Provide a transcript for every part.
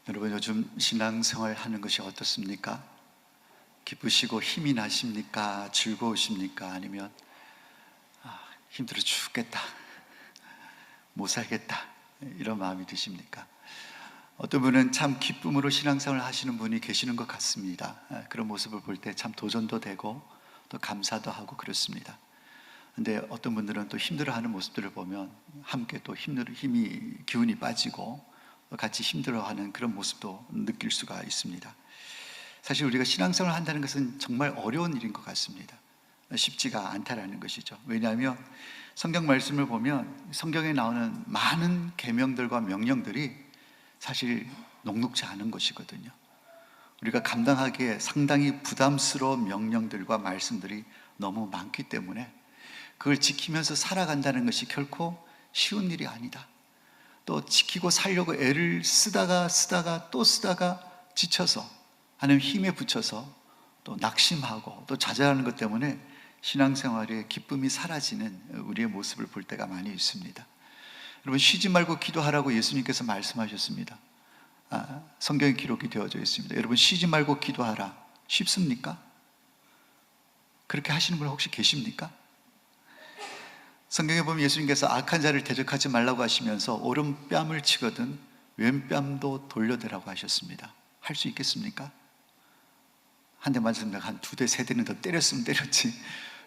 여러분, 요즘 신앙생활 하는 것이 어떻습니까? 기쁘시고 힘이 나십니까? 즐거우십니까? 아니면 힘들어 죽겠다, 못 살겠다, 이런 마음이 드십니까? 어떤 분은 참 기쁨으로 신앙생활을 하시는 분이 계시는 것 같습니다. 그런 모습을 볼 때 참 도전도 되고 또 감사도 하고 그렇습니다. 근데 어떤 분들은 또 힘들어하는 모습들을 보면 함께 또 기운이 빠지고 같이 힘들어하는 그런 모습도 느낄 수가 있습니다. 사실 우리가 신앙생활을 한다는 것은 정말 어려운 일인 것 같습니다. 쉽지가 않다라는 것이죠. 왜냐하면 성경 말씀을 보면 성경에 나오는 많은 계명들과 명령들이 사실 녹록지 않은 것이거든요. 우리가 감당하기에 상당히 부담스러운 명령들과 말씀들이 너무 많기 때문에 그걸 지키면서 살아간다는 것이 결코 쉬운 일이 아니다. 또 지키고 살려고 애를 쓰다가 또 쓰다가 지쳐서 하나님 힘에 붙여서 또 낙심하고 또 좌절하는 것 때문에 신앙생활의 기쁨이 사라지는 우리의 모습을 볼 때가 많이 있습니다. 여러분, 쉬지 말고 기도하라고 예수님께서 말씀하셨습니다. 성경에 기록이 되어져 있습니다. 여러분, 쉬지 말고 기도하라. 쉽습니까? 그렇게 하시는 분 혹시 계십니까? 성경에 보면 예수님께서 악한 자를 대적하지 말라고 하시면서 오른뺨을 치거든 왼뺨도 돌려대라고 하셨습니다. 할 수 있겠습니까? 한 대 맞으면 한 두 대, 세 대는 더 때렸으면 때렸지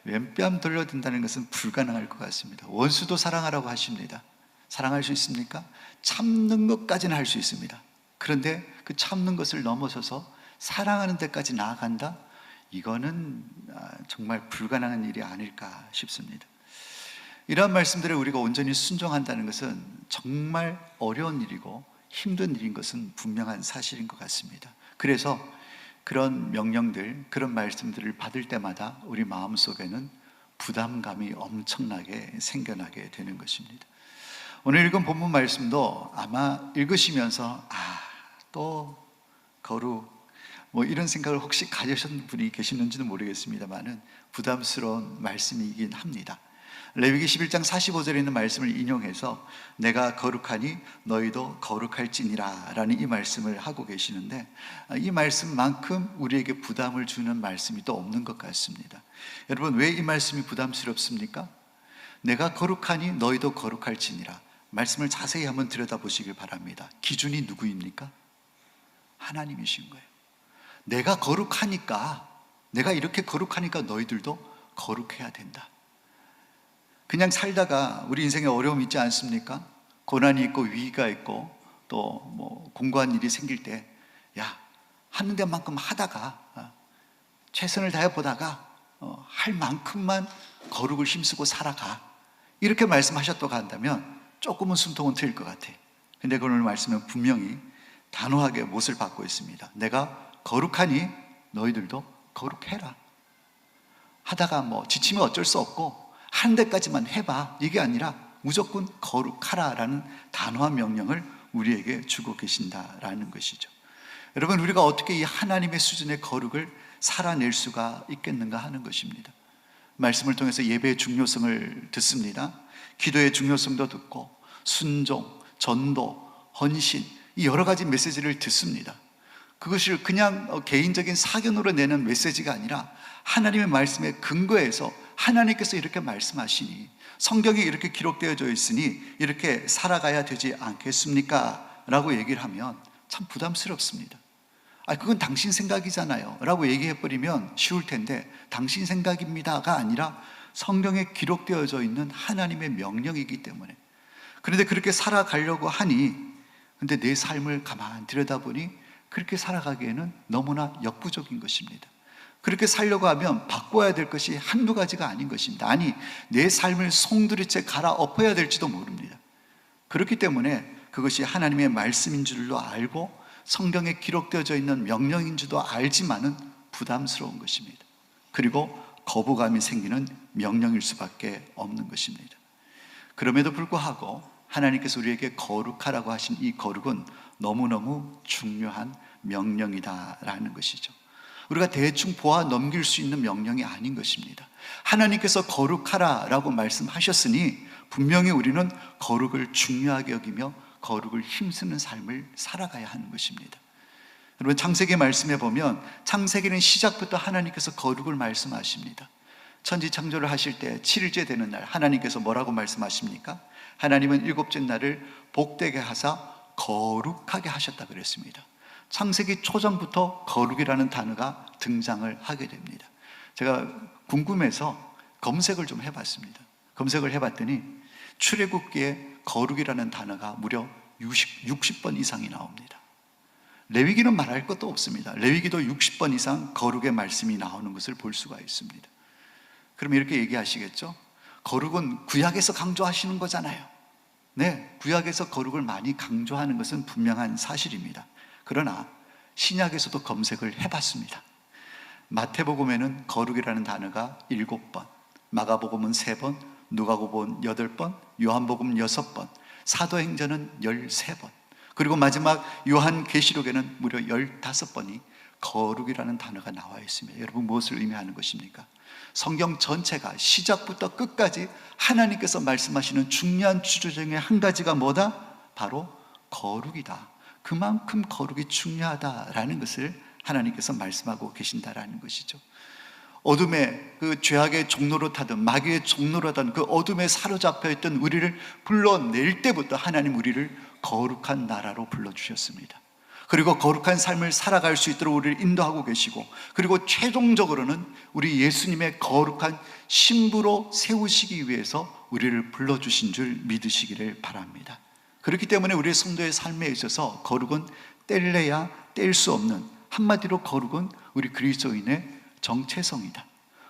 왼뺨 돌려댄다는 것은 불가능할 것 같습니다. 원수도 사랑하라고 하십니다. 사랑할 수 있습니까? 참는 것까지는 할 수 있습니다. 그런데 그 참는 것을 넘어서서 사랑하는 데까지 나아간다? 이거는 정말 불가능한 일이 아닐까 싶습니다. 이러한 말씀들을 우리가 온전히 순종한다는 것은 정말 어려운 일이고 힘든 일인 것은 분명한 사실인 것 같습니다. 그래서 그런 명령들, 그런 말씀들을 받을 때마다 우리 마음속에는 부담감이 엄청나게 생겨나게 되는 것입니다. 오늘 읽은 본문 말씀도 아마 읽으시면서 또 거룩 이런 생각을 혹시 가지셨는 분이 계시는지는 모르겠습니다만은 부담스러운 말씀이긴 합니다. 레위기 11장 45절에 있는 말씀을 인용해서 내가 거룩하니 너희도 거룩할지니라 라는 이 말씀을 하고 계시는데, 이 말씀만큼 우리에게 부담을 주는 말씀이 또 없는 것 같습니다. 여러분, 왜 이 말씀이 부담스럽습니까? 내가 거룩하니 너희도 거룩할지니라 말씀을 자세히 한번 들여다보시길 바랍니다. 기준이 누구입니까? 하나님이신 거예요. 내가 거룩하니까, 내가 이렇게 거룩하니까 너희들도 거룩해야 된다. 그냥 살다가 우리 인생에 어려움이 있지 않습니까? 고난이 있고 위기가 있고 또 공고한 일이 생길 때 하는 데만큼 하다가 최선을 다해 보다가 할 만큼만 거룩을 힘쓰고 살아가, 이렇게 말씀하셨다고 한다면 조금은 숨통은 트일 것 같아. 근데 오늘 말씀은 분명히 단호하게 못을 받고 있습니다. 내가 거룩하니 너희들도 거룩해라. 하다가 지치면 어쩔 수 없고 한 데까지만 해봐, 이게 아니라 무조건 거룩하라라는 단호한 명령을 우리에게 주고 계신다라는 것이죠. 여러분, 우리가 어떻게 이 하나님의 수준의 거룩을 살아낼 수가 있겠는가 하는 것입니다. 말씀을 통해서 예배의 중요성을 듣습니다. 기도의 중요성도 듣고 순종, 전도, 헌신, 이 여러 가지 메시지를 듣습니다. 그것을 그냥 개인적인 사견으로 내는 메시지가 아니라 하나님의 말씀에 근거해서 하나님께서 이렇게 말씀하시니, 성경에 이렇게 기록되어져 있으니 이렇게 살아가야 되지 않겠습니까? 라고 얘기를 하면 참 부담스럽습니다. 그건 당신 생각이잖아요 라고 얘기해버리면 쉬울 텐데, 당신 생각입니다가 아니라 성경에 기록되어져 있는 하나님의 명령이기 때문에. 그런데 그렇게 살아가려고 하니, 근데 내 삶을 가만히 들여다보니 그렇게 살아가기에는 너무나 역부족인 것입니다. 그렇게 살려고 하면 바꿔야 될 것이 한두 가지가 아닌 것입니다. 아니, 내 삶을 송두리째 갈아엎어야 될지도 모릅니다. 그렇기 때문에 그것이 하나님의 말씀인 줄로 알고 성경에 기록되어져 있는 명령인 줄도 알지만은 부담스러운 것입니다. 그리고 거부감이 생기는 명령일 수밖에 없는 것입니다. 그럼에도 불구하고 하나님께서 우리에게 거룩하라고 하신 이 거룩은 너무너무 중요한 명령이다라는 것이죠. 우리가 대충 보아 넘길 수 있는 명령이 아닌 것입니다. 하나님께서 거룩하라라고 말씀하셨으니 분명히 우리는 거룩을 중요하게 여기며 거룩을 힘쓰는 삶을 살아가야 하는 것입니다. 여러분, 창세기 말씀에 보면 창세기는 시작부터 하나님께서 거룩을 말씀하십니다. 천지 창조를 하실 때 7일째 되는 날 하나님께서 뭐라고 말씀하십니까? 하나님은 일곱째 날을 복되게 하사 거룩하게 하셨다 그랬습니다. 창세기 초장부터 거룩이라는 단어가 등장을 하게 됩니다. 제가 궁금해서 검색을 좀 해봤습니다. 검색을 해봤더니 출애굽기에 거룩이라는 단어가 무려 60번 이상이 나옵니다. 레위기는 말할 것도 없습니다. 레위기도 60번 이상 거룩의 말씀이 나오는 것을 볼 수가 있습니다. 그럼 이렇게 얘기하시겠죠? 거룩은 구약에서 강조하시는 거잖아요. 네, 구약에서 거룩을 많이 강조하는 것은 분명한 사실입니다. 그러나 신약에서도 검색을 해봤습니다. 마태복음에는 거룩이라는 단어가 7번, 마가복음은 3번, 누가복음은 8번, 요한복음 6번, 사도행전은 13번, 그리고 마지막 요한계시록에는 무려 15번이 거룩이라는 단어가 나와 있습니다. 여러분, 무엇을 의미하는 것입니까? 성경 전체가 시작부터 끝까지 하나님께서 말씀하시는 중요한 주제 중에 한 가지가 뭐다? 바로 거룩이다. 그만큼 거룩이 중요하다라는 것을 하나님께서 말씀하고 계신다라는 것이죠. 어둠의 그 죄악의 종로로 타던, 마귀의 종로로 하던 그 어둠에 사로잡혀 있던 우리를 불러낼 때부터 하나님 우리를 거룩한 나라로 불러주셨습니다. 그리고 거룩한 삶을 살아갈 수 있도록 우리를 인도하고 계시고, 그리고 최종적으로는 우리 예수님의 거룩한 신부로 세우시기 위해서 우리를 불러주신 줄 믿으시기를 바랍니다. 그렇기 때문에 우리 성도의 삶에 있어서 거룩은 뗄래야 뗄 수 없는, 한마디로 거룩은 우리 그리스도인의 정체성이다.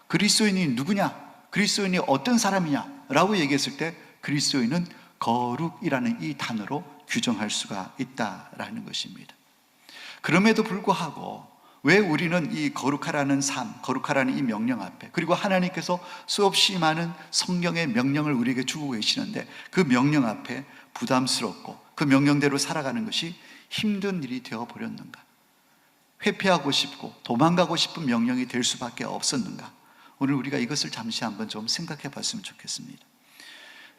그리스도인이 누구냐? 그리스도인이 어떤 사람이냐? 라고 얘기했을 때 그리스도인은 거룩이라는 이 단어로 규정할 수가 있다라는 것입니다. 그럼에도 불구하고 왜 우리는 이 거룩하라는 삶, 거룩하라는 이 명령 앞에, 그리고 하나님께서 수없이 많은 성경의 명령을 우리에게 주고 계시는데 그 명령 앞에 부담스럽고 그 명령대로 살아가는 것이 힘든 일이 되어버렸는가? 회피하고 싶고 도망가고 싶은 명령이 될 수밖에 없었는가? 오늘 우리가 이것을 잠시 한번 좀 생각해 봤으면 좋겠습니다.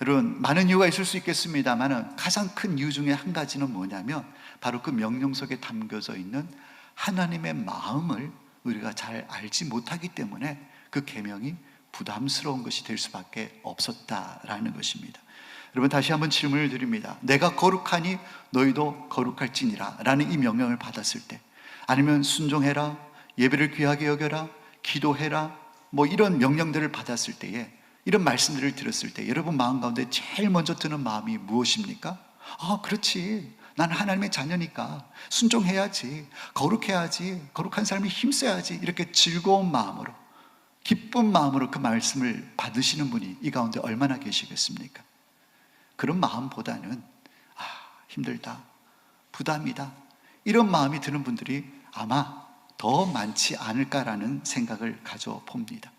여러분, 많은 이유가 있을 수 있겠습니다만 가장 큰 이유 중에 한 가지는 뭐냐면 바로 그 명령 속에 담겨져 있는 하나님의 마음을 우리가 잘 알지 못하기 때문에 그 계명이 부담스러운 것이 될 수밖에 없었다라는 것입니다. 여러분, 다시 한번 질문을 드립니다. 내가 거룩하니 너희도 거룩할지니라 라는 이 명령을 받았을 때, 아니면 순종해라, 예배를 귀하게 여겨라, 기도해라, 뭐 이런 명령들을 받았을 때에, 이런 말씀들을 들었을 때 여러분 마음 가운데 제일 먼저 드는 마음이 무엇입니까? 그렇지, 난 하나님의 자녀니까 순종해야지, 거룩해야지, 거룩한 삶에 힘써야지, 이렇게 즐거운 마음으로, 기쁜 마음으로 그 말씀을 받으시는 분이 이 가운데 얼마나 계시겠습니까? 그런 마음보다는 힘들다, 부담이다, 이런 마음이 드는 분들이 아마 더 많지 않을까라는 생각을 가져봅니다.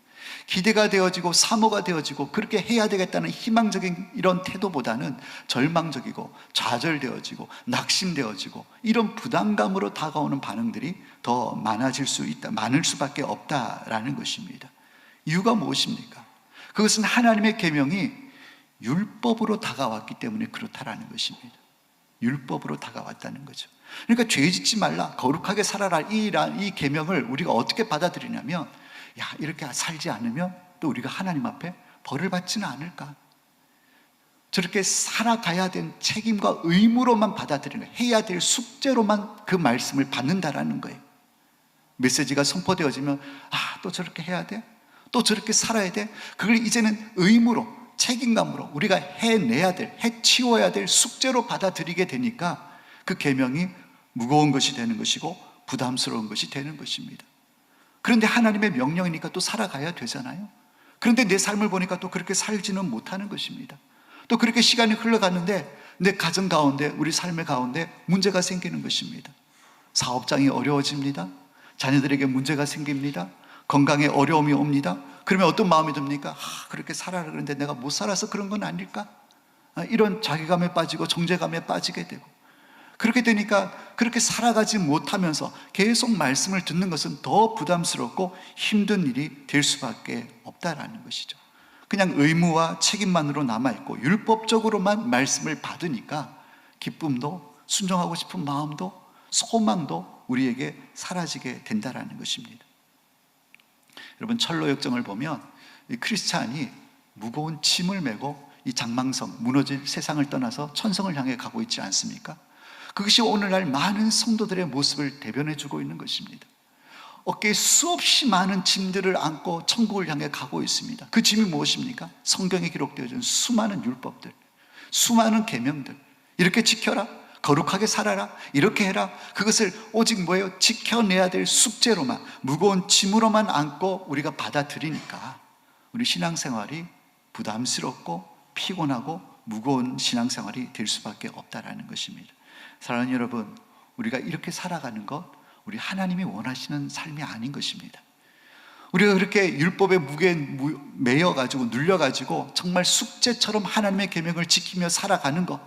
기대가 되어지고 사모가 되어지고 그렇게 해야 되겠다는 희망적인 이런 태도보다는 절망적이고 좌절되어지고 낙심되어지고 이런 부담감으로 다가오는 반응들이 더 많아질 수 있다, 많을 수밖에 없다라는 것입니다. 이유가 무엇입니까? 그것은 하나님의 계명이 율법으로 다가왔기 때문에 그렇다라는 것입니다. 율법으로 다가왔다는 거죠. 그러니까 죄 짓지 말라, 거룩하게 살아라, 이 계명을 우리가 어떻게 받아들이냐면, 이렇게 살지 않으면 또 우리가 하나님 앞에 벌을 받지는 않을까? 저렇게 살아가야 된 책임과 의무로만 받아들이는 거예요. 해야 될 숙제로만 그 말씀을 받는다라는 거예요. 메시지가 선포되어지면 또 저렇게 해야 돼? 또 저렇게 살아야 돼? 그걸 이제는 의무로, 책임감으로 우리가 해내야 될, 해치워야 될 숙제로 받아들이게 되니까 그 계명이 무거운 것이 되는 것이고 부담스러운 것이 되는 것입니다. 그런데 하나님의 명령이니까 또 살아가야 되잖아요. 그런데 내 삶을 보니까 또 그렇게 살지는 못하는 것입니다. 또 그렇게 시간이 흘러가는데 내 가정 가운데, 우리 삶의 가운데 문제가 생기는 것입니다. 사업장이 어려워집니다. 자녀들에게 문제가 생깁니다. 건강에 어려움이 옵니다. 그러면 어떤 마음이 듭니까? 그렇게 살아라 그러는데 내가 못 살아서 그런 건 아닐까? 이런 자괴감에 빠지고 정죄감에 빠지게 되고, 그렇게 되니까 그렇게 살아가지 못하면서 계속 말씀을 듣는 것은 더 부담스럽고 힘든 일이 될 수밖에 없다라는 것이죠. 그냥 의무와 책임만으로 남아있고 율법적으로만 말씀을 받으니까 기쁨도, 순종하고 싶은 마음도, 소망도 우리에게 사라지게 된다라는 것입니다. 여러분, 철로 역정을 보면 이 크리스찬이 무거운 짐을 메고 이 장망성, 무너질 세상을 떠나서 천성을 향해 가고 있지 않습니까? 그것이 오늘날 많은 성도들의 모습을 대변해 주고 있는 것입니다. 어깨에 수없이 많은 짐들을 안고 천국을 향해 가고 있습니다. 그 짐이 무엇입니까? 성경에 기록되어 있는 수많은 율법들, 수많은 계명들. 이렇게 지켜라, 거룩하게 살아라, 이렇게 해라. 그것을 오직 뭐예요? 지켜내야 될 숙제로만, 무거운 짐으로만 안고 우리가 받아들이니까 우리 신앙생활이 부담스럽고 피곤하고 무거운 신앙생활이 될 수밖에 없다라는 것입니다. 사랑하는 여러분, 우리가 이렇게 살아가는 것, 우리 하나님이 원하시는 삶이 아닌 것입니다. 우리가 그렇게 율법의 무게에 매여가지고 눌려가지고 정말 숙제처럼 하나님의 계명을 지키며 살아가는 것,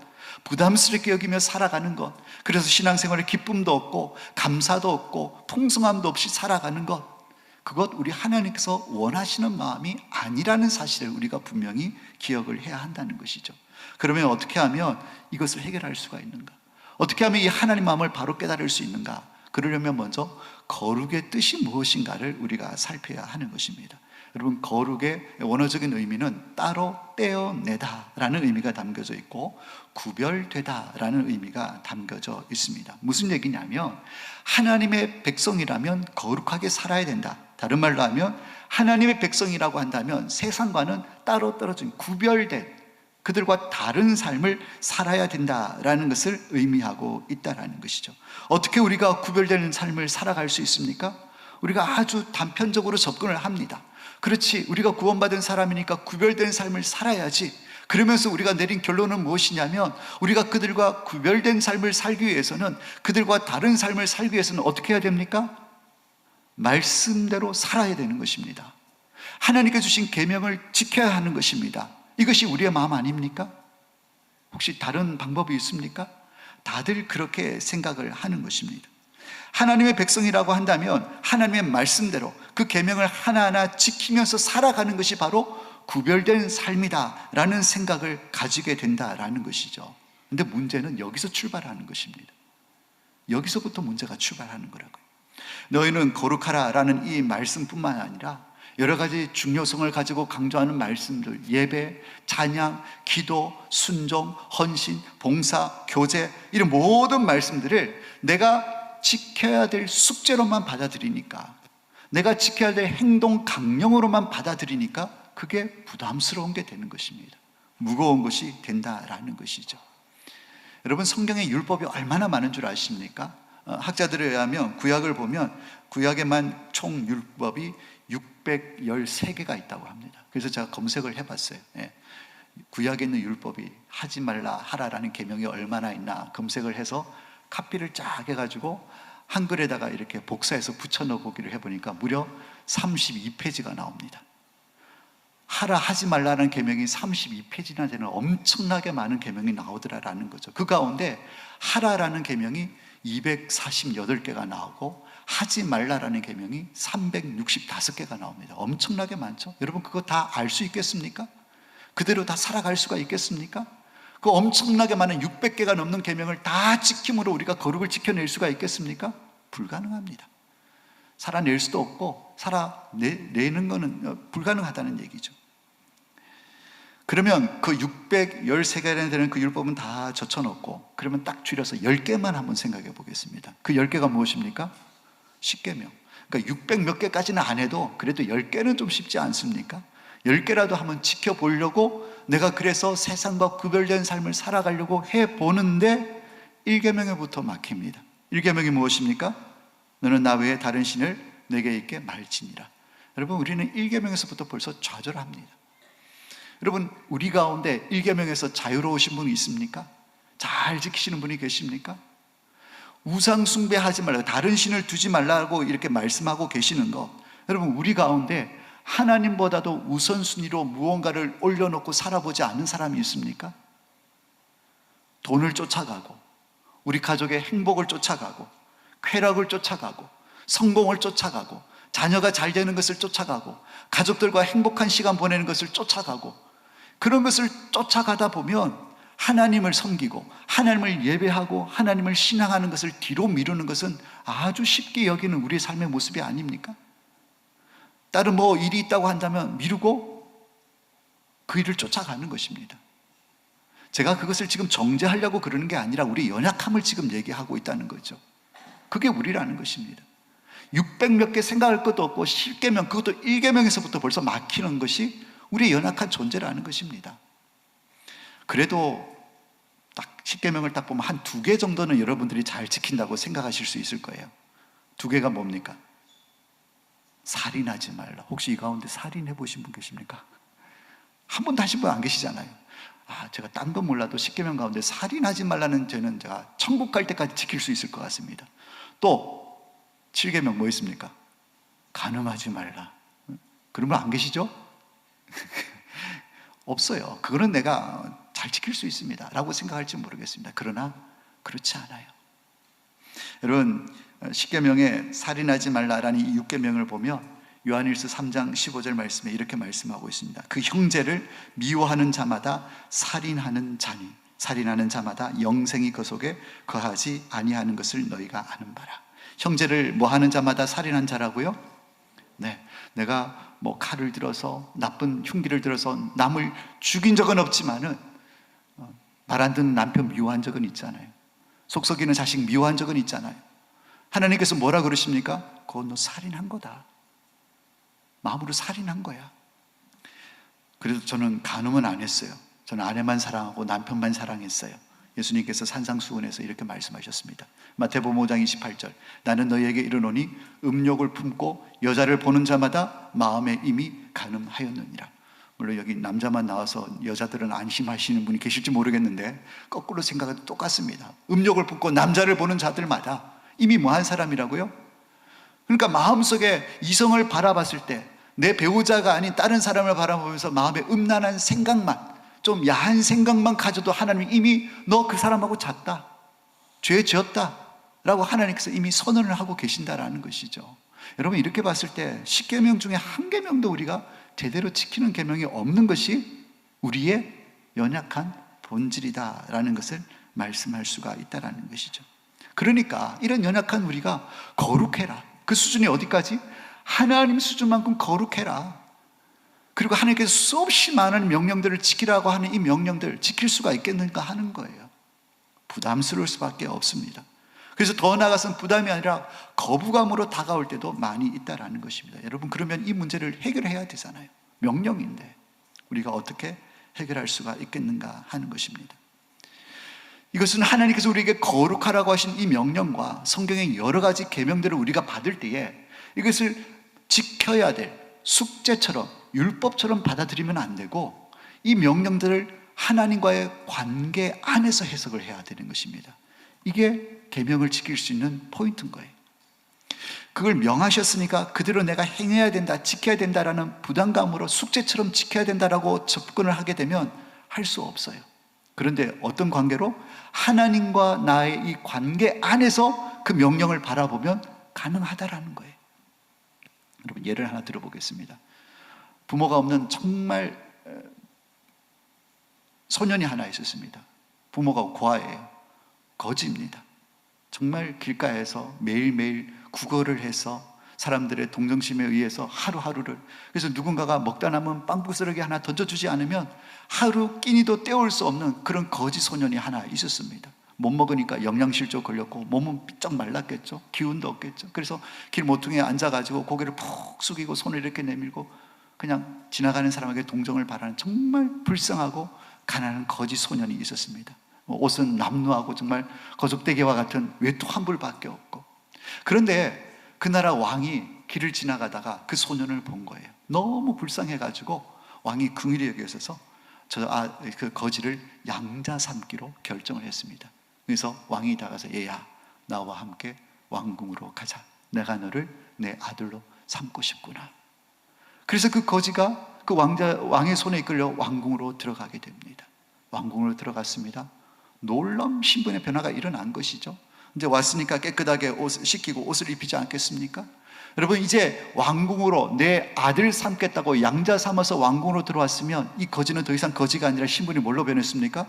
부담스럽게 여기며 살아가는 것, 그래서 신앙생활에 기쁨도 없고 감사도 없고 풍성함도 없이 살아가는 것, 그것 우리 하나님께서 원하시는 마음이 아니라는 사실을 우리가 분명히 기억을 해야 한다는 것이죠. 그러면 어떻게 하면 이것을 해결할 수가 있는가? 어떻게 하면 이 하나님 마음을 바로 깨달을 수 있는가? 그러려면 먼저 거룩의 뜻이 무엇인가를 우리가 살펴야 하는 것입니다. 여러분, 거룩의 원어적인 의미는 따로 떼어내다 라는 의미가 담겨져 있고 구별되다 라는 의미가 담겨져 있습니다. 무슨 얘기냐면 하나님의 백성이라면 거룩하게 살아야 된다. 다른 말로 하면 하나님의 백성이라고 한다면 세상과는 따로 떨어진 구별된 그들과 다른 삶을 살아야 된다라는 것을 의미하고 있다라는 것이죠. 어떻게 우리가 구별되는 삶을 살아갈 수 있습니까? 우리가 아주 단편적으로 접근을 합니다. 그렇지, 우리가 구원받은 사람이니까 구별된 삶을 살아야지. 그러면서 우리가 내린 결론은 무엇이냐면 우리가 그들과 구별된 삶을 살기 위해서는, 그들과 다른 삶을 살기 위해서는 어떻게 해야 됩니까? 말씀대로 살아야 되는 것입니다. 하나님께 주신 계명을 지켜야 하는 것입니다. 이것이 우리의 마음 아닙니까? 혹시 다른 방법이 있습니까? 다들 그렇게 생각을 하는 것입니다. 하나님의 백성이라고 한다면 하나님의 말씀대로 그 계명을 하나하나 지키면서 살아가는 것이 바로 구별된 삶이다라는 생각을 가지게 된다라는 것이죠. 근데 문제는 여기서 출발하는 것입니다. 여기서부터 문제가 출발하는 거라고요. 너희는 거룩하라라는 이 말씀뿐만 아니라 여러 가지 중요성을 가지고 강조하는 말씀들, 예배, 찬양, 기도, 순종, 헌신, 봉사, 교제, 이런 모든 말씀들을 내가 지켜야 될 숙제로만 받아들이니까, 내가 지켜야 될 행동 강령으로만 받아들이니까 그게 부담스러운 게 되는 것입니다. 무거운 것이 된다라는 것이죠. 여러분, 성경에 율법이 얼마나 많은 줄 아십니까? 학자들에 의하면 구약을 보면 구약에만 총 율법이 613개가 있다고 합니다. 그래서 제가 검색을 해봤어요. 구약에 있는 율법이 하지 말라 하라라는 계명이 얼마나 있나 검색을 해서 카피를 쫙 해가지고 한글에다가 이렇게 복사해서 붙여넣어 보기를 해보니까 무려 32페이지가 나옵니다. 하라 하지 말라는 계명이 32페이지나 되는 엄청나게 많은 계명이 나오더라라는 거죠. 그 가운데 하라라는 계명이 248개가 나오고 하지 말라라는 계명이 365개가 나옵니다. 엄청나게 많죠? 여러분, 그거 다 알 수 있겠습니까? 그대로 다 살아갈 수가 있겠습니까? 그 엄청나게 많은 600개가 넘는 계명을 다 지킴으로 우리가 거룩을 수가 있겠습니까? 불가능합니다. 살아낼 수도 없고 살아내는 것은 불가능하다는 얘기죠. 그러면 그 613개나 되는 그 율법은 다 젖혀놓고, 그러면 딱 줄여서 10개만 한번 생각해 보겠습니다. 그 10개가 무엇입니까? 10계명. 그러니까 600 몇 개까지는 안 해도 그래도 10개는 좀 쉽지 않습니까? 10개라도 한번 지켜보려고 내가 그래서 세상과 구별된 삶을 살아가려고 해보는데 1계명에부터 막힙니다. 1계명이 무엇입니까? 너는 나 외에 다른 신을 내게 있게 말지니라. 여러분, 우리는 1계명에서부터 벌써 좌절합니다. 여러분, 우리 가운데 1계명에서 자유로우신 분이 있습니까? 잘 지키시는 분이 계십니까? 우상 숭배하지 말라, 다른 신을 두지 말라고 이렇게 말씀하고 계시는 것, 여러분, 우리 가운데 하나님보다도 우선순위로 무언가를 올려놓고 살아보지 않는 사람이 있습니까? 돈을 쫓아가고, 우리 가족의 행복을 쫓아가고, 쾌락을 쫓아가고, 성공을 쫓아가고, 자녀가 잘 되는 것을 쫓아가고, 가족들과 행복한 시간 보내는 것을 쫓아가고, 그런 것을 쫓아가다 보면 하나님을 섬기고 하나님을 예배하고 하나님을 신앙하는 것을 뒤로 미루는 것은 아주 쉽게 여기는 우리의 삶의 모습이 아닙니까? 다른 뭐 일이 있다고 한다면 미루고 그 일을 쫓아가는 것입니다. 제가 그것을 지금 정죄하려고 그러는 게 아니라 우리 연약함을 지금 얘기하고 있다는 거죠. 그게 우리라는 것입니다. 600몇 개 생각할 것도 없고 10계명, 그것도 1계명에서부터 벌써 막히는 것이 우리의 연약한 존재라는 것입니다. 그래도 딱 10계명을 딱 보면 한 2개 정도는 여러분들이 잘 지킨다고 생각하실 수 있을 거예요. 2개가 뭡니까? 살인하지 말라. 혹시 이 가운데 살인해 보신 분 계십니까? 한 번도 하신 분 안 계시잖아요. 제가 딴 건 몰라도 10계명 가운데 살인하지 말라는 죄는 제가 천국 갈 때까지 지킬 수 있을 것 같습니다. 또 7계명 뭐 있습니까? 간음하지 말라. 그런 분 안 계시죠? 없어요. 그거는 내가 잘 지킬 수 있습니다 라고 생각할지 모르겠습니다. 그러나 그렇지 않아요. 여러분, 10계명에 살인하지 말라라는 이 6계명을 보면 요한일서 3장 15절 말씀에 이렇게 말씀하고 있습니다. 그 형제를 미워하는 자마다 살인하는 자니 살인하는 자마다 영생이 그 속에 거하지 아니하는 것을 너희가 아는 바라. 형제를 뭐 하는 자마다 살인한 자라고요? 네, 내가 뭐 칼을 들어서 나쁜 흉기를 들어서 남을 죽인 적은 없지만은 말 안 듣는 남편 미워한 적은 있잖아요. 속 썩이는 자식 미워한 적은 있잖아요. 하나님께서 뭐라 그러십니까? 그건 너 살인한 거다. 마음으로 살인한 거야. 그래서 저는 간음은 안 했어요. 저는 아내만 사랑하고 남편만 사랑했어요. 예수님께서 산상수훈에서 이렇게 말씀하셨습니다. 마태복음 5장 28절, 나는 너희에게 이르노니 음욕을 품고 여자를 보는 자마다 마음에 이미 간음하였느니라. 물론 여기 남자만 나와서 여자들은 안심하시는 분이 계실지 모르겠는데 거꾸로 생각해도 똑같습니다. 음욕을 품고 남자를 보는 자들마다 이미 뭐한 사람이라고요? 그러니까 마음속에 이성을 바라봤을 때 내 배우자가 아닌 다른 사람을 바라보면서 마음에 음란한 생각만, 좀 야한 생각만 가져도 하나님이 이미 너 그 사람하고 잤다, 죄 지었다 라고 하나님께서 이미 선언을 하고 계신다라는 것이죠. 여러분, 이렇게 봤을 때 10계명 중에 한 계명도 우리가 제대로 지키는 계명이 없는 것이 우리의 연약한 본질이다라는 것을 말씀할 수가 있다라는 것이죠. 그러니까 이런 연약한 우리가 거룩해라. 그 수준이 어디까지? 하나님 수준만큼 거룩해라. 그리고 하나님께서 수없이 많은 명령들을 지키라고 하는 이 명령들 지킬 수가 있겠는가 하는 거예요. 부담스러울 수밖에 없습니다. 그래서 더 나아가서는 부담이 아니라 거부감으로 다가올 때도 많이 있다라는 것입니다. 여러분, 그러면 이 문제를 해결해야 되잖아요. 명령인데 우리가 어떻게 해결할 수가 있겠는가 하는 것입니다. 이것은 하나님께서 우리에게 거룩하라고 하신 이 명령과 성경의 여러 가지 계명들을 우리가 받을 때에 이것을 지켜야 될 숙제처럼, 율법처럼 받아들이면 안 되고 이 명령들을 하나님과의 관계 안에서 해석을 해야 되는 것입니다. 이게 계명을 지킬 수 있는 포인트인 거예요. 그걸 명하셨으니까 그대로 내가 행해야 된다, 지켜야 된다라는 부담감으로 숙제처럼 지켜야 된다라고 접근을 하게 되면 할 수 없어요. 그런데 어떤 관계로? 하나님과 나의 이 관계 안에서 그 명령을 바라보면 가능하다라는 거예요. 여러분, 예를 하나 들어보겠습니다. 부모가 없는 정말 소년이 하나 있었습니다. 부모가 고아예요. 거지입니다. 정말 길가에서 매일매일 구걸을 해서 사람들의 동정심에 의해서 하루하루를, 그래서 누군가가 먹다 남은 빵 부스러기 하나 던져주지 않으면 하루 끼니도 때울 수 없는 그런 거지 소년이 하나 있었습니다. 못 먹으니까 영양실조 걸렸고 몸은 삐쩍 말랐겠죠. 기운도 없겠죠. 그래서 길 모퉁이에 앉아가지고 고개를 푹 숙이고 손을 이렇게 내밀고 그냥 지나가는 사람에게 동정을 바라는 정말 불쌍하고 가난한 거지 소년이 있었습니다. 옷은 남루하고 정말 거적대기와 같은 외투 한 벌밖에 없고. 그런데 그 나라 왕이 길을 지나가다가 그 소년을 본 거예요. 너무 불쌍해가지고 왕이 긍휼히 여겨서 그 거지를 양자 삼기로 결정을 했습니다. 그래서 왕이 다가서, 얘야, 나와 함께 왕궁으로 가자. 내가 너를 내 아들로 삼고 싶구나. 그래서 그 거지가 그 왕의 손에 이끌려 왕궁으로 들어가게 됩니다. 왕궁으로 들어갔습니다. 놀라운 신분의 변화가 일어난 것이죠. 이제 왔으니까 깨끗하게 옷을 씻기고 옷을 입히지 않겠습니까? 여러분, 이제 왕궁으로 내 아들 삼겠다고 양자 삼아서 왕궁으로 들어왔으면 이 거지는 더 이상 거지가 아니라 신분이 뭘로 변했습니까?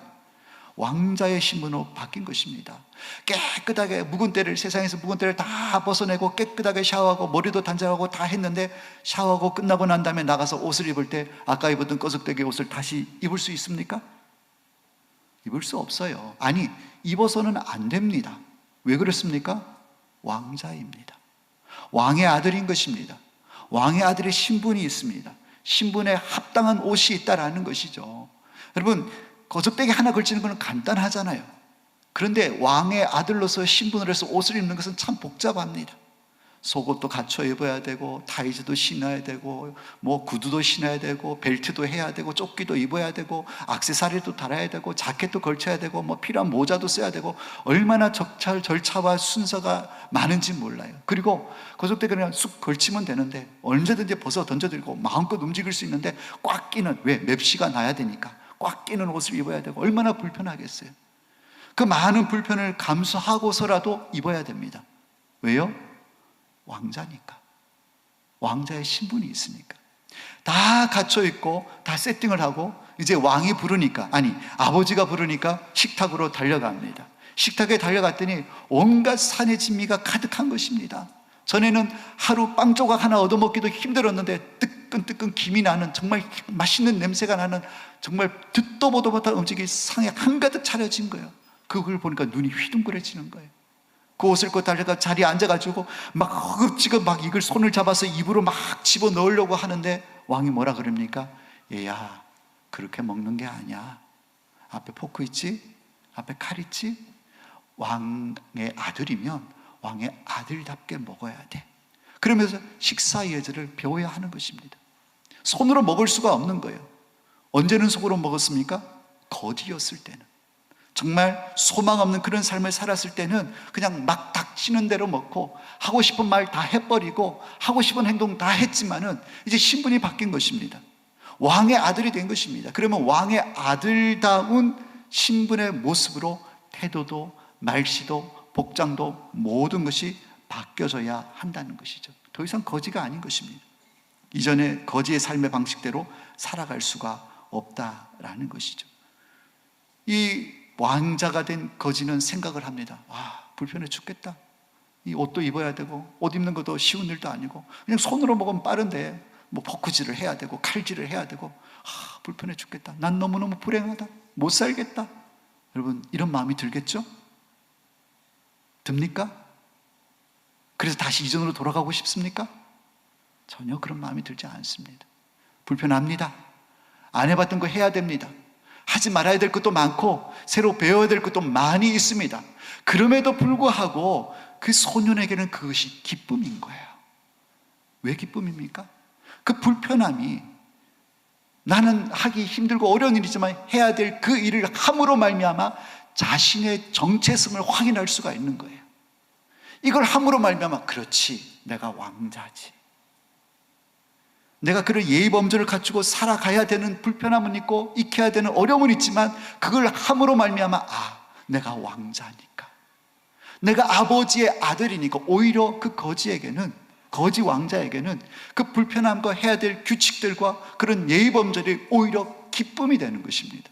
왕자의 신분으로 바뀐 것입니다. 깨끗하게 묵은 때를, 세상에서 묵은 때를 다 벗어내고 깨끗하게 샤워하고 머리도 단장하고 다 했는데, 샤워하고 끝나고 난 다음에 나가서 옷을 입을 때 아까 입었던 꺼석대기 옷을 다시 입을 수 있습니까? 입을 수 없어요. 아니, 입어서는 안 됩니다. 왜 그렇습니까? 왕자입니다. 왕의 아들인 것입니다. 왕의 아들의 신분이 있습니다. 신분에 합당한 옷이 있다라는 것이죠. 여러분, 거석대기 하나 걸치는 것은 간단하잖아요. 그런데 왕의 아들로서 신분을 해서 옷을 입는 것은 참 복잡합니다. 속옷도 갖춰 입어야 되고, 타이즈도 신어야 되고, 뭐 구두도 신어야 되고, 벨트도 해야 되고, 조끼도 입어야 되고, 액세서리도 달아야 되고, 자켓도 걸쳐야 되고, 뭐 필요한 모자도 써야 되고, 얼마나 절차와 순서가 많은지 몰라요. 그리고 거석대기 그냥 쑥 걸치면 되는데 언제든지 벗어 던져들고 마음껏 움직일 수 있는데, 꽉 끼는, 왜? 맵시가 나야 되니까 꽉 끼는 옷을 입어야 되고, 얼마나 불편하겠어요. 그 많은 불편을 감수하고서라도 입어야 됩니다. 왜요? 왕자니까. 왕자의 신분이 있으니까. 다 갖춰 있고 다 세팅을 하고, 이제 왕이 부르니까, 아니 아버지가 부르니까 식탁으로 달려갑니다. 식탁에 달려갔더니 온갖 산의 진미가 가득한 것입니다. 전에는 하루 빵 조각 하나 얻어먹기도 힘들었는데 뜨끈뜨끈 김이 나는, 정말 맛있는 냄새가 나는, 정말 듣도 보도 못한 음식이 상에 한가득 차려진 거예요. 그걸 보니까 눈이 휘둥그레지는 거예요. 그 옷을 입고 달려가 자리에 앉아가지고 막 허겁지겁 막 이걸 손을 잡아서 입으로 막 집어 넣으려고 하는데, 왕이 뭐라 그럽니까? 얘야, 그렇게 먹는 게 아니야. 앞에 포크 있지? 앞에 칼 있지? 왕의 아들이면 왕의 아들답게 먹어야 돼. 그러면서 식사 예절을 배워야 하는 것입니다. 손으로 먹을 수가 없는 거예요. 언제는 손으로 먹었습니까? 거지였을 때는. 정말 소망 없는 그런 삶을 살았을 때는 그냥 막 닥치는 대로 먹고, 하고 싶은 말 다 해버리고 하고 싶은 행동 다 했지만은 이제 신분이 바뀐 것입니다. 왕의 아들이 된 것입니다. 그러면 왕의 아들다운 신분의 모습으로 태도도 말씨도 복장도 모든 것이 바뀌어져야 한다는 것이죠. 더 이상 거지가 아닌 것입니다. 이전에 거지의 삶의 방식대로 살아갈 수가 없다라는 것이죠. 이 왕자가 된 거지는 생각을 합니다. 와, 불편해 죽겠다. 이 옷도 입어야 되고, 옷 입는 것도 쉬운 일도 아니고, 그냥 손으로 먹으면 빠른데 뭐 포크질을 해야 되고 칼질을 해야 되고, 불편해 죽겠다. 난 너무너무 불행하다. 못 살겠다. 여러분, 이런 마음이 들겠죠? 듭니까? 그래서 다시 이전으로 돌아가고 싶습니까? 전혀 그런 마음이 들지 않습니다. 불편합니다. 안 해봤던 거 해야 됩니다. 하지 말아야 될 것도 많고 새로 배워야 될 것도 많이 있습니다. 그럼에도 불구하고 그 소년에게는 그것이 기쁨인 거예요. 왜 기쁨입니까? 그 불편함이, 나는 하기 힘들고 어려운 일이지만 해야 될 그 일을 함으로 말미암아 자신의 정체성을 확인할 수가 있는 거예요. 이걸 함으로 말미암아, 그렇지, 내가 왕자지. 내가 그런 예의 범절을 갖추고 살아가야 되는 불편함은 있고 익혀야 되는 어려움은 있지만, 그걸 함으로 말미암아, 내가 왕자니까, 내가 아버지의 아들이니까, 오히려 그 거지에게는, 거지 왕자에게는 그 불편함과 해야 될 규칙들과 그런 예의 범절이 오히려 기쁨이 되는 것입니다.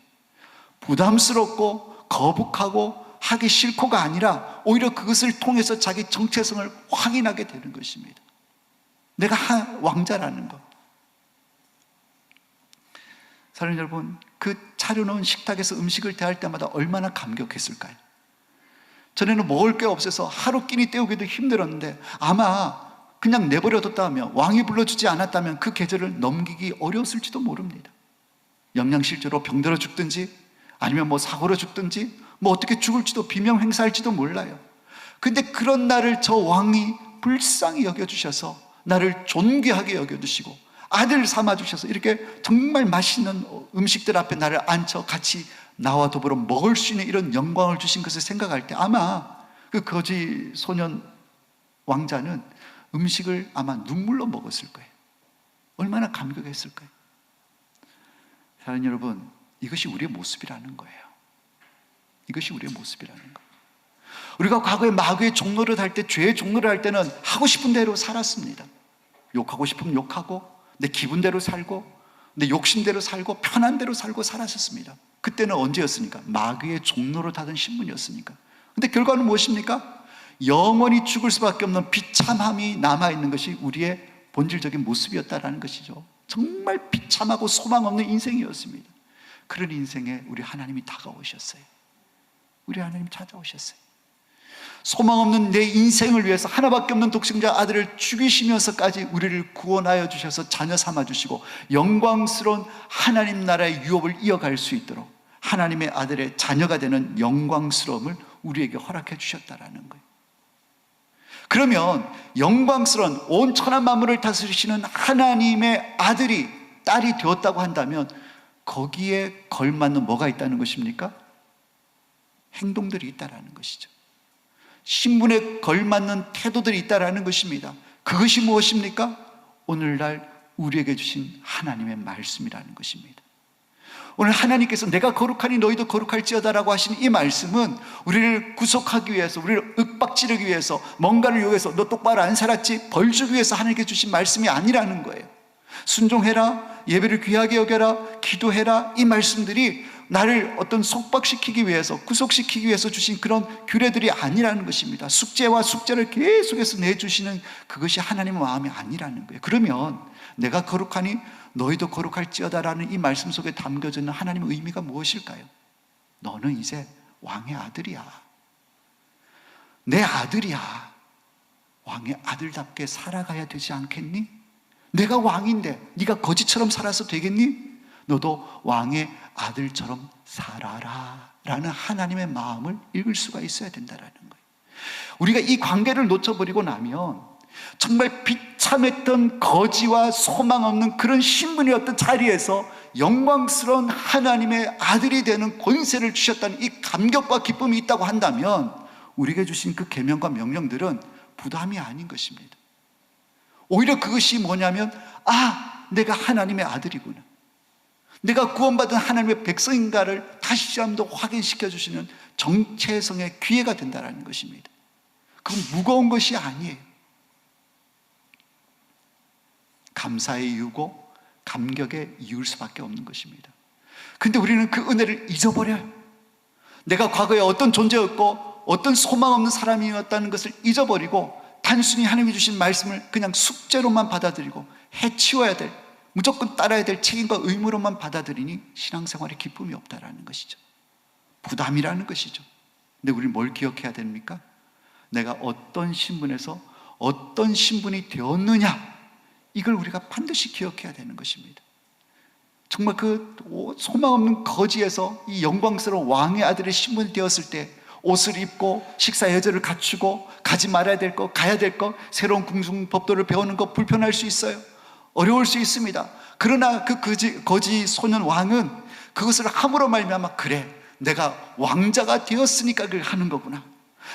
부담스럽고 거북하고 하기 싫고가 아니라 오히려 그것을 통해서 자기 정체성을 확인하게 되는 것입니다. 내가 왕자라는 것. 사랑하는 여러분, 그 차려놓은 식탁에서 음식을 대할 때마다 얼마나 감격했을까요? 전에는 먹을 게 없어서 하루 끼니 때우기도 힘들었는데, 아마 그냥 내버려뒀다면, 왕이 불러주지 않았다면 그 계절을 넘기기 어려웠을지도 모릅니다. 영양실조로 병들어 죽든지, 아니면 뭐 사고로 죽든지, 뭐 어떻게 죽을지도 비명행사할지도 몰라요. 근데 그런 나를 저 왕이 불쌍히 여겨주셔서 나를 존귀하게 여겨주시고 아들 삼아주셔서 이렇게 정말 맛있는 음식들 앞에 나를 앉혀 같이 나와 더불어 먹을 수 있는 이런 영광을 주신 것을 생각할 때, 아마 그 거지 소년 왕자는 음식을 아마 눈물로 먹었을 거예요. 얼마나 감격했을까요? 사랑하는 여러분, 이것이 우리의 모습이라는 거예요. 이것이 우리의 모습이라는 거예요. 우리가 과거에 마귀의 종노릇 할 때, 죄의 종노릇 할 때는 하고 싶은 대로 살았습니다. 욕하고 싶으면 욕하고, 내 기분대로 살고, 내 욕심대로 살고 편한 대로 살고 살았었습니다. 그때는 언제였습니까? 마귀의 종로로 타던 신분이었으니까. 근데 결과는 무엇입니까? 영원히 죽을 수밖에 없는 비참함이 남아있는 것이 우리의 본질적인 모습이었다라는 것이죠. 정말 비참하고 소망 없는 인생이었습니다. 그런 인생에 우리 하나님이 다가오셨어요. 우리 하나님 찾아오셨어요. 소망 없는 내 인생을 위해서 하나밖에 없는 독생자 아들을 죽이시면서까지 우리를 구원하여 주셔서 자녀 삼아 주시고 영광스러운 하나님 나라의 유업을 이어갈 수 있도록 하나님의 아들의 자녀가 되는 영광스러움을 우리에게 허락해 주셨다라는 거예요. 그러면 영광스러운 온 천하 만물을 다스리시는 하나님의 아들이 딸이 되었다고 한다면 거기에 걸맞는 뭐가 있다는 것입니까? 행동들이 있다라는 것이죠. 신분에 걸맞는 태도들이 있다라는 것입니다. 그것이 무엇입니까? 오늘날 우리에게 주신 하나님의 말씀이라는 것입니다. 오늘 하나님께서 내가 거룩하니 너희도 거룩할지어다라고 하신 이 말씀은 우리를 구속하기 위해서, 우리를 윽박지르기 위해서, 뭔가를 요구해서 너 똑바로 안 살았지? 벌 주기 위해서 하나님께 주신 말씀이 아니라는 거예요. 순종해라, 예배를 귀하게 여겨라, 기도해라, 이 말씀들이 나를 어떤 속박시키기 위해서, 구속시키기 위해서 주신 그런 규례들이 아니라는 것입니다. 숙제와 숙제를 계속해서 내주시는 그것이 하나님의 마음이 아니라는 거예요. 그러면 내가 거룩하니 너희도 거룩할지어다라는 이 말씀 속에 담겨져 있는 하나님의 의미가 무엇일까요? 너는 이제 왕의 아들이야. 내 아들이야. 왕의 아들답게 살아가야 되지 않겠니? 내가 왕인데 네가 거지처럼 살아서 되겠니? 너도 왕의 아들처럼 살아라 라는 하나님의 마음을 읽을 수가 있어야 된다는 거예요. 우리가 이 관계를 놓쳐버리고 나면 정말 비참했던 거지와 소망 없는 그런 신분이었던 자리에서 영광스러운 하나님의 아들이 되는 권세를 주셨다는 이 감격과 기쁨이 있다고 한다면 우리에게 주신 그 계명과 명령들은 부담이 아닌 것입니다. 오히려 그것이 뭐냐면 내가 하나님의 아들이구나, 내가 구원받은 하나님의 백성인가를 다시 한번 더 확인시켜 주시는 정체성의 기회가 된다는 것입니다. 그건 무거운 것이 아니에요. 감사의 이유고 감격의 이유일 수밖에 없는 것입니다. 근데 우리는 그 은혜를 잊어버려요. 내가 과거에 어떤 존재였고 어떤 소망 없는 사람이었다는 것을 잊어버리고 단순히 하나님이 주신 말씀을 그냥 숙제로만 받아들이고 해치워야 될, 무조건 따라야 될 책임과 의무로만 받아들이니 신앙생활에 기쁨이 없다라는 것이죠. 부담이라는 것이죠. 근데 우리는 뭘 기억해야 됩니까? 내가 어떤 신분에서 어떤 신분이 되었느냐, 이걸 우리가 반드시 기억해야 되는 것입니다. 정말 그 소망 없는 거지에서 이 영광스러운 왕의 아들의 신분이 되었을 때 옷을 입고 식사 예절을 갖추고 가지 말아야 될 것, 가야 될 것, 새로운 궁중법도를 배우는 것 불편할 수 있어요. 어려울 수 있습니다. 그러나 그 거지 소년 왕은 그것을 함으로 말미암아 그래, 내가 왕자가 되었으니까 그걸 하는 거구나,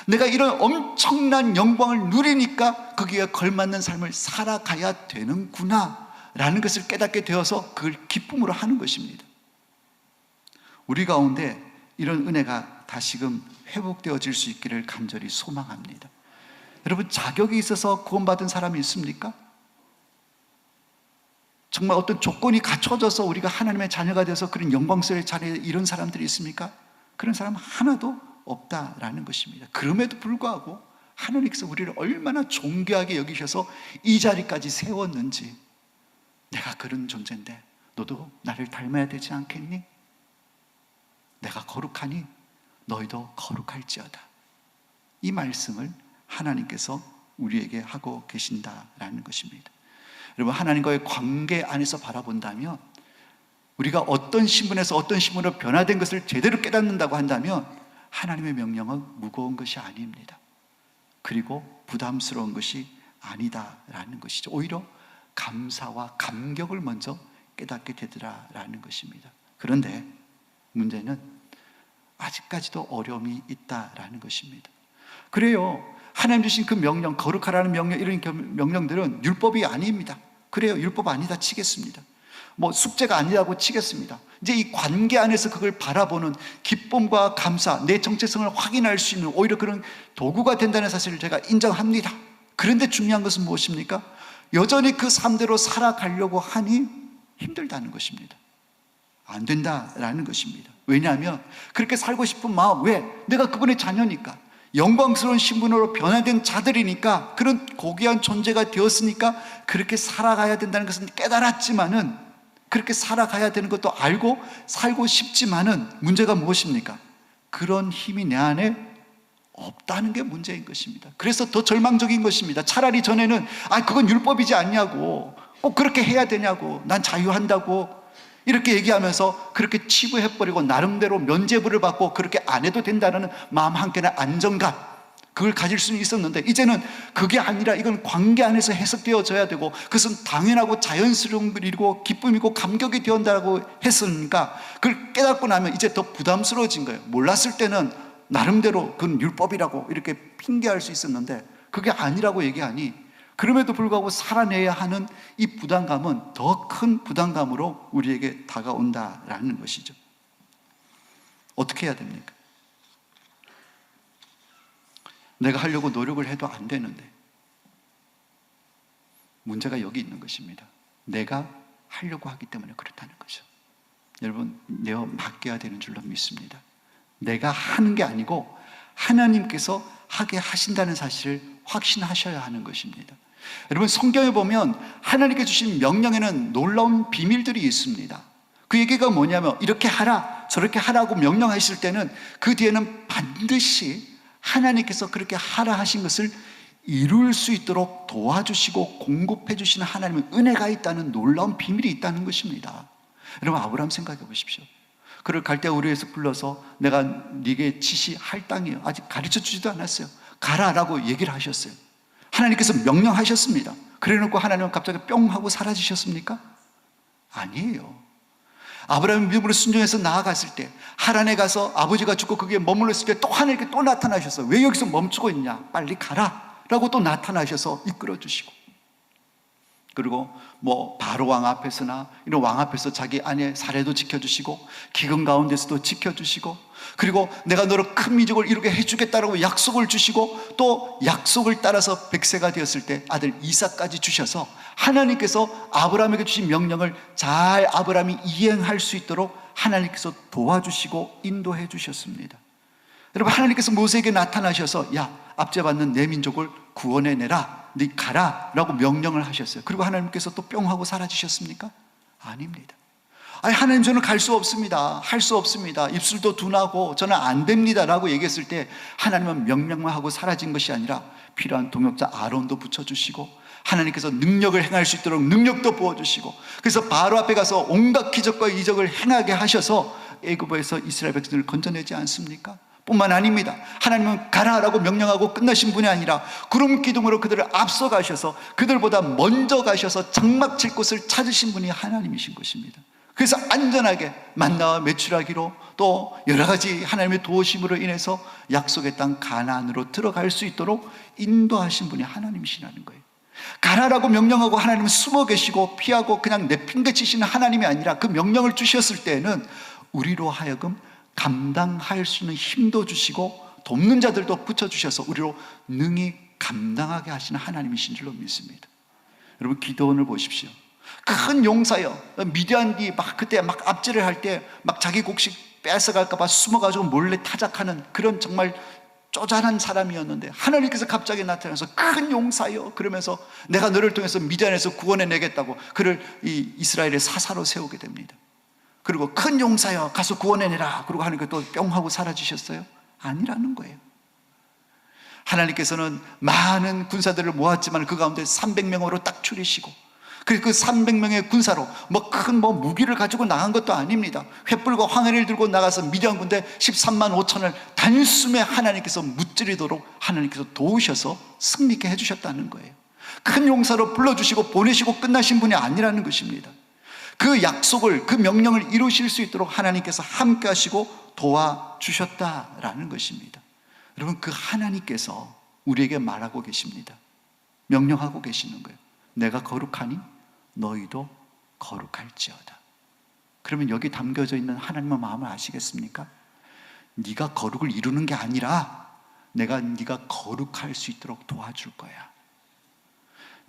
내가 이런 엄청난 영광을 누리니까 거기에 걸맞는 삶을 살아가야 되는구나 라는 것을 깨닫게 되어서 그걸 기쁨으로 하는 것입니다. 우리 가운데 이런 은혜가 다시금 회복되어질 수 있기를 간절히 소망합니다. 여러분, 자격이 있어서 구원받은 사람이 있습니까? 정말 어떤 조건이 갖춰져서 우리가 하나님의 자녀가 되어서 그런 영광스러운 자리에 이런 사람들이 있습니까? 그런 사람 하나도 없다라는 것입니다. 그럼에도 불구하고 하나님께서 우리를 얼마나 존귀하게 여기셔서 이 자리까지 세웠는지, 내가 그런 존재인데 너도 나를 닮아야 되지 않겠니? 내가 거룩하니 너희도 거룩할지어다. 이 말씀을 하나님께서 우리에게 하고 계신다라는 것입니다. 여러분, 하나님과의 관계 안에서 바라본다면, 우리가 어떤 신분에서 어떤 신분으로 변화된 것을 제대로 깨닫는다고 한다면 하나님의 명령은 무거운 것이 아닙니다. 그리고 부담스러운 것이 아니다라는 것이죠. 오히려 감사와 감격을 먼저 깨닫게 되더라라는 것입니다. 그런데 문제는 아직까지도 어려움이 있다라는 것입니다. 그래요, 하나님 주신 그 명령, 거룩하라는 명령, 이런 명령들은 율법이 아닙니다. 그래요, 율법 아니다 치겠습니다. 숙제가 아니라고 치겠습니다. 이제 이 관계 안에서 그걸 바라보는 기쁨과 감사, 내 정체성을 확인할 수 있는 오히려 그런 도구가 된다는 사실을 제가 인정합니다. 그런데 중요한 것은 무엇입니까? 여전히 그 삶대로 살아가려고 하니 힘들다는 것입니다. 안 된다라는 것입니다. 왜냐하면 그렇게 살고 싶은 마음, 왜? 내가 그분의 자녀니까, 영광스러운 신분으로 변화된 자들이니까, 그런 고귀한 존재가 되었으니까 그렇게 살아가야 된다는 것은 깨달았지만은, 그렇게 살아가야 되는 것도 알고 살고 싶지만은, 문제가 무엇입니까? 그런 힘이 내 안에 없다는 게 문제인 것입니다. 그래서 더 절망적인 것입니다. 차라리 전에는 그건 율법이지 않냐고, 꼭 그렇게 해야 되냐고, 난 자유한다고 이렇게 얘기하면서 그렇게 치부해버리고 나름대로 면죄부를 받고 그렇게 안 해도 된다는 마음 한켠의 안정감, 그걸 가질 수는 있었는데, 이제는 그게 아니라 이건 관계 안에서 해석되어져야 되고, 그것은 당연하고 자연스러운 일이고 기쁨이고 감격이 되었다고 했으니까, 그걸 깨닫고 나면 이제 더 부담스러워진 거예요. 몰랐을 때는 나름대로 그건 율법이라고 이렇게 핑계할 수 있었는데, 그게 아니라고 얘기하니, 그럼에도 불구하고 살아내야 하는 이 부담감은 더 큰 부담감으로 우리에게 다가온다라는 것이죠. 어떻게 해야 됩니까? 내가 하려고 노력을 해도 안 되는데, 문제가 여기 있는 것입니다. 내가 하려고 하기 때문에 그렇다는 거죠. 여러분, 내어 맡겨야 되는 줄로 믿습니다. 내가 하는 게 아니고 하나님께서 하게 하신다는 사실을 확신하셔야 하는 것입니다. 여러분, 성경에 보면 하나님께 주신 명령에는 놀라운 비밀들이 있습니다. 그 얘기가 뭐냐면, 이렇게 하라 저렇게 하라고 명령하실 때는 그 뒤에는 반드시 하나님께서 그렇게 하라 하신 것을 이룰 수 있도록 도와주시고 공급해 주시는 하나님의 은혜가 있다는 놀라운 비밀이 있다는 것입니다. 여러분, 아브라함 생각해 보십시오. 그를 갈대아 우르에서 불러서 내가 네게 지시할 땅이에요, 아직 가르쳐 주지도 않았어요, 가라라고 얘기를 하셨어요. 하나님께서 명령하셨습니다. 그래놓고 하나님은 갑자기 뿅 하고 사라지셨습니까? 아니에요. 아브라함이 믿음으로 순종해서 나아갔을 때, 하란에 가서 아버지가 죽고 거기에 머물렀을 때 또 하나님께 또 나타나셔서, 왜 여기서 멈추고 있냐, 빨리 가라 라고 또 나타나셔서 이끌어 주시고, 그리고 바로 왕 앞에서나 이런 왕 앞에서 자기 아내 사례도 지켜주시고, 기근 가운데서도 지켜주시고, 그리고 내가 너로 큰 민족을 이루게 해주겠다라고 약속을 주시고, 또 약속을 따라서 100세가 되었을 때 아들 이삭까지 주셔서, 하나님께서 아브라함에게 주신 명령을 잘 아브라함이 이행할 수 있도록 하나님께서 도와주시고 인도해 주셨습니다. 여러분, 하나님께서 모세에게 나타나셔서, 야, 압제받는 내 민족을 구원해내라, 네 가라 라고 명령을 하셨어요. 그리고 하나님께서 또 뿅 하고 사라지셨습니까? 아닙니다. 하나님, 저는 갈 수 없습니다, 할 수 없습니다, 입술도 둔하고 저는 안 됩니다 라고 얘기했을 때, 하나님은 명령만 하고 사라진 것이 아니라 필요한 동역자 아론도 붙여주시고, 하나님께서 능력을 행할 수 있도록 능력도 부어주시고, 그래서 바로 앞에 가서 온갖 기적과 이적을 행하게 하셔서 애굽에서 이스라엘 백성을 건져내지 않습니까? 뿐만 아닙니다. 하나님은 가라라고 명령하고 끝나신 분이 아니라 구름 기둥으로 그들을 앞서 가셔서 그들보다 먼저 가셔서 장막 칠 곳을 찾으신 분이 하나님이신 것입니다. 그래서 안전하게 만나와 메추라기로, 또 여러 가지 하나님의 도우심으로 인해서 약속의 땅 가나안으로 들어갈 수 있도록 인도하신 분이 하나님이시라는 거예요. 가라라고 명령하고 하나님은 숨어 계시고 피하고 그냥 내팽개치시는 하나님이 아니라, 그 명령을 주셨을 때는 우리로 하여금 감당할 수 있는 힘도 주시고 돕는 자들도 붙여주셔서 우리로 능히 감당하게 하시는 하나님이신 줄로 믿습니다. 여러분, 기도원을 보십시오. 큰 용사요. 미디안이 그때 압제를 할 때 자기 곡식 뺏어갈까봐 숨어가지고 몰래 타작하는 그런 정말 쪼잔한 사람이었는데, 하나님께서 갑자기 나타나서 큰 용사요 그러면서 내가 너를 통해서 미디안에서 구원해내겠다고 그를 이 이스라엘의 사사로 세우게 됩니다. 그리고 큰 용사여 가서 구원해내라 그러고 하니까 또 뿅 하고 사라지셨어요? 아니라는 거예요. 하나님께서는 많은 군사들을 모았지만 그 가운데 300명으로 딱 추리시고, 그리고 그 300명의 군사로 큰 무기를 가지고 나간 것도 아닙니다. 횃불과 황해를 들고 나가서 미디안 군대 13만 5천을 단숨에 하나님께서 무찌르도록 하나님께서 도우셔서 승리케 해주셨다는 거예요. 큰 용사로 불러주시고 보내시고 끝나신 분이 아니라는 것입니다. 그 약속을, 그 명령을 이루실 수 있도록 하나님께서 함께 하시고 도와주셨다라는 것입니다. 여러분, 그 하나님께서 우리에게 말하고 계십니다. 명령하고 계시는 거예요. 내가 거룩하니 너희도 거룩할지어다. 그러면 여기 담겨져 있는 하나님의 마음을 아시겠습니까? 네가 거룩을 이루는 게 아니라 내가 네가 거룩할 수 있도록 도와줄 거야.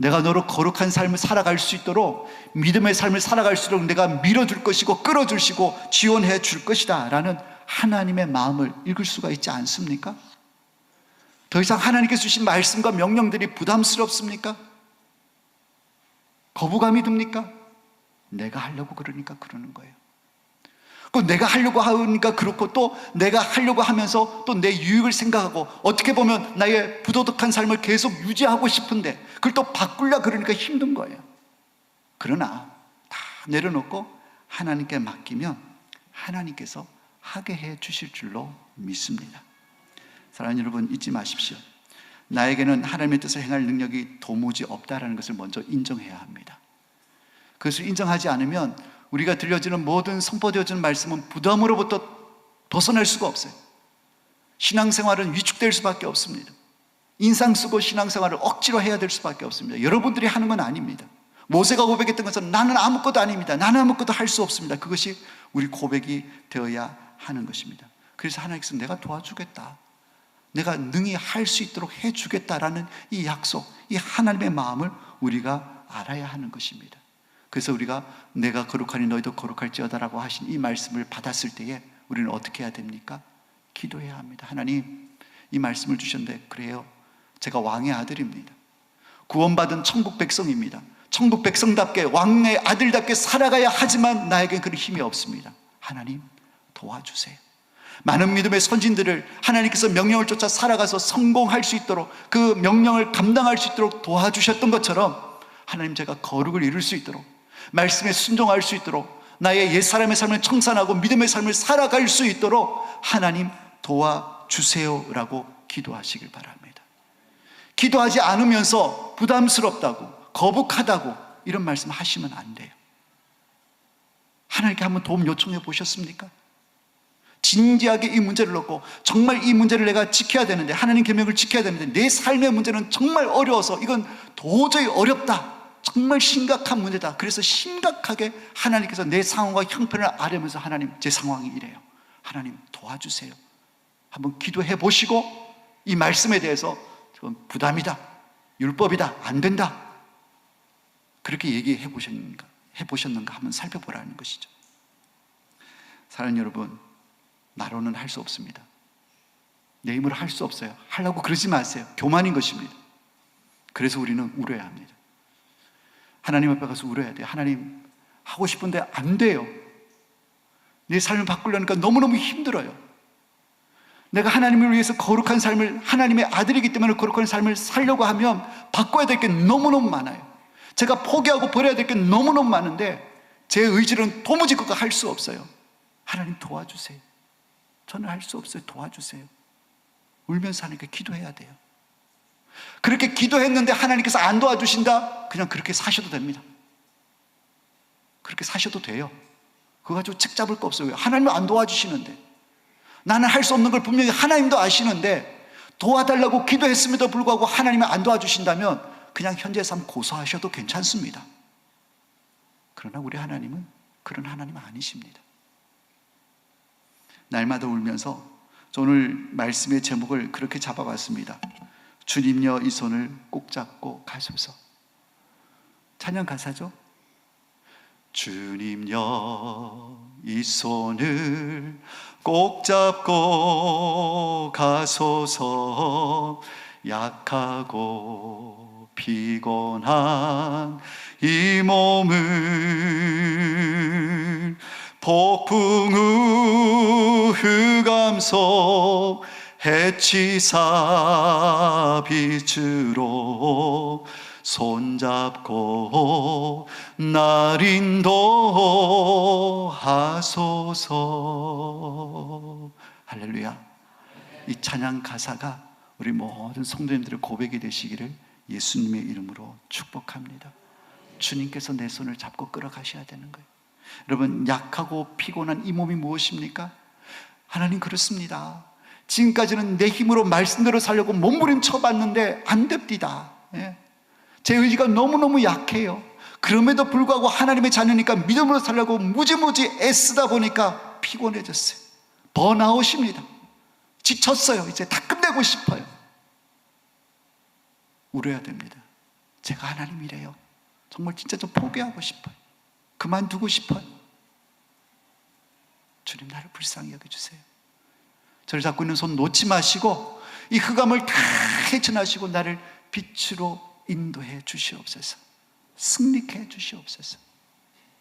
내가 너로 거룩한 삶을 살아갈 수 있도록, 믿음의 삶을 살아갈 수 있도록 내가 밀어줄 것이고 끌어주시고 지원해 줄 것이다 라는 하나님의 마음을 읽을 수가 있지 않습니까? 더 이상 하나님께서 주신 말씀과 명령들이 부담스럽습니까? 거부감이 듭니까? 내가 하려고 그러니까 그러는 거예요. 그 내가 하려고 하니까 그렇고, 또 내가 하려고 하면서 또 내 유익을 생각하고, 어떻게 보면 나의 부도덕한 삶을 계속 유지하고 싶은데 그걸 또 바꾸려 그러니까 힘든 거예요. 그러나 다 내려놓고 하나님께 맡기면 하나님께서 하게 해 주실 줄로 믿습니다. 사랑하는 여러분, 잊지 마십시오. 나에게는 하나님의 뜻을 행할 능력이 도무지 없다라는 것을 먼저 인정해야 합니다. 그것을 인정하지 않으면 우리가 들려지는 모든 선포되어지는 말씀은 부담으로부터 벗어날 수가 없어요. 신앙생활은 위축될 수밖에 없습니다. 인상 쓰고 신앙생활을 억지로 해야 될 수밖에 없습니다. 여러분들이 하는 건 아닙니다. 모세가 고백했던 것은 나는 아무것도 아닙니다. 나는 아무것도 할 수 없습니다. 그것이 우리 고백이 되어야 하는 것입니다. 그래서 하나님께서 내가 도와주겠다, 내가 능히 할 수 있도록 해주겠다라는 이 약속, 이 하나님의 마음을 우리가 알아야 하는 것입니다. 그래서 우리가 내가 거룩하니 너희도 거룩할지어다라고 하신 이 말씀을 받았을 때에 우리는 어떻게 해야 됩니까? 기도해야 합니다. 하나님, 이 말씀을 주셨는데 그래요, 제가 왕의 아들입니다. 구원받은 천국 백성입니다. 천국 백성답게 왕의 아들답게 살아가야 하지만 나에겐 그런 힘이 없습니다. 하나님 도와주세요. 많은 믿음의 선진들을 하나님께서 명령을 쫓아 살아가서 성공할 수 있도록, 그 명령을 감당할 수 있도록 도와주셨던 것처럼 하나님, 제가 거룩을 이룰 수 있도록, 말씀에 순종할 수 있도록, 나의 옛사람의 삶을 청산하고 믿음의 삶을 살아갈 수 있도록 하나님 도와주세요라고 기도하시길 바랍니다. 기도하지 않으면서 부담스럽다고, 거북하다고 이런 말씀 하시면 안 돼요. 하나님께 한번 도움 요청해 보셨습니까? 진지하게 이 문제를 놓고, 정말 이 문제를 내가 지켜야 되는데, 하나님 계명을 지켜야 되는데 내 삶의 문제는 정말 어려워서 이건 도저히 어렵다, 정말 심각한 문제다. 그래서 심각하게 하나님께서 내 상황과 형편을 아뢰면서 하나님, 제 상황이 이래요, 하나님 도와주세요, 한번 기도해 보시고 이 말씀에 대해서 좀 부담이다, 율법이다, 안 된다, 그렇게 얘기해 보셨는가 한번 살펴보라는 것이죠. 사랑하는 여러분, 나로는 할 수 없습니다. 내 힘으로 할 수 없어요. 하려고 그러지 마세요. 교만인 것입니다. 그래서 우리는 울어야 합니다. 하나님 앞에 가서 울어야 돼요. 하나님, 하고 싶은데 안 돼요. 내 삶을 바꾸려니까 너무너무 힘들어요. 내가 하나님을 위해서 거룩한 삶을, 하나님의 아들이기 때문에 거룩한 삶을 살려고 하면 바꿔야 될 게 너무너무 많아요. 제가 포기하고 버려야 될 게 너무너무 많은데 제 의지는 도무지 그거 할 수 없어요. 하나님 도와주세요. 저는 할 수 없어요. 도와주세요. 울면서 하나님께 기도해야 돼요. 그렇게 기도했는데 하나님께서 안 도와주신다? 그냥 그렇게 사셔도 됩니다. 그렇게 사셔도 돼요. 그거 가지고 책 잡을 거 없어요. 하나님은 안 도와주시는데, 나는 할 수 없는 걸 분명히 하나님도 아시는데 도와달라고 기도했음에도 불구하고 하나님이 안 도와주신다면 그냥 현재 삶 고소하셔도 괜찮습니다. 그러나 우리 하나님은 그런 하나님은 아니십니다. 날마다 울면서 오늘 말씀의 제목을 그렇게 잡아봤습니다. 주님여 이 손을 꼭 잡고 가소서. 찬양 가사죠. 주님여 이 손을 꼭 잡고 가소서. 약하고 피곤한 이 몸을 폭풍 후 흑암 속 해치사 빛으로 손잡고 날 인도하소서. 할렐루야. 이 찬양 가사가 우리 모든 성도님들의 고백이 되시기를 예수님의 이름으로 축복합니다. 주님께서 내 손을 잡고 끌어가셔야 되는 거예요. 여러분, 약하고 피곤한 이 몸이 무엇입니까? 하나님, 그렇습니다. 지금까지는 내 힘으로 말씀대로 살려고 몸부림쳐 봤는데 안 됩니다. 제 의지가 너무너무 약해요. 그럼에도 불구하고 하나님의 자녀니까 믿음으로 살려고 무지무지 애쓰다 보니까 피곤해졌어요. 번아웃입니다. 지쳤어요. 이제 다 끝내고 싶어요. 울어야 됩니다. 제가 하나님이래요. 정말 진짜 좀 포기하고 싶어요. 그만두고 싶어요. 주님, 나를 불쌍히 여겨주세요. 저를 잡고 있는 손 놓지 마시고 이 흑암을 다 헤쳐나시고 나를 빛으로 인도해 주시옵소서. 승리케 해 주시옵소서.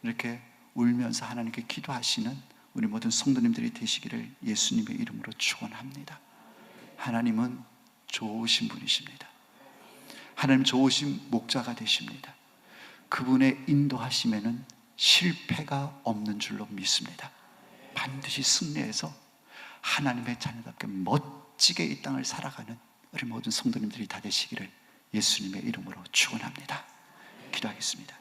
이렇게 울면서 하나님께 기도하시는 우리 모든 성도님들이 되시기를 예수님의 이름으로 축원합니다. 하나님은 좋으신 분이십니다. 하나님 좋으신 목자가 되십니다. 그분의 인도하심에는 실패가 없는 줄로 믿습니다. 반드시 승리해서 하나님의 자녀답게 멋지게 이 땅을 살아가는 우리 모든 성도님들이 다 되시기를 예수님의 이름으로 축원합니다. 기도하겠습니다.